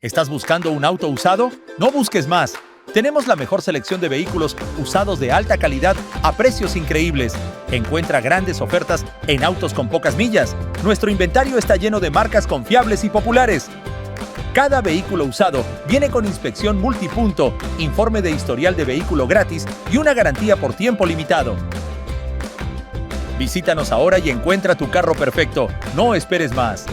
¿Estás buscando un auto usado? No busques más. Tenemos la mejor selección de vehículos usados de alta calidad a precios increíbles. Encuentra grandes ofertas en autos con pocas millas. Nuestro inventario está lleno de marcas confiables y populares. Cada vehículo usado viene con inspección multipunto, informe de historial de vehículo gratis y una garantía por tiempo limitado. Visítanos ahora y encuentra tu carro perfecto. No esperes más.